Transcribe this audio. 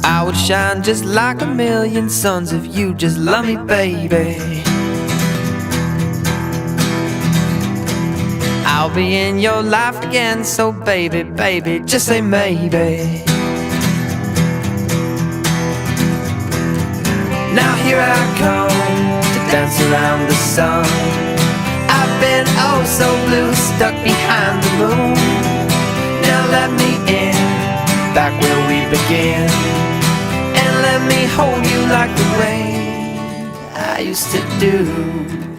I would shine just like a million suns if you just love me, baby. I'll be in your life again, so baby, baby, just say maybe. Now here I come to dance around the sun. I've been oh so blue, stuck behind the moon. Now let me in, back where we began, and let me hold you like the way I used to do.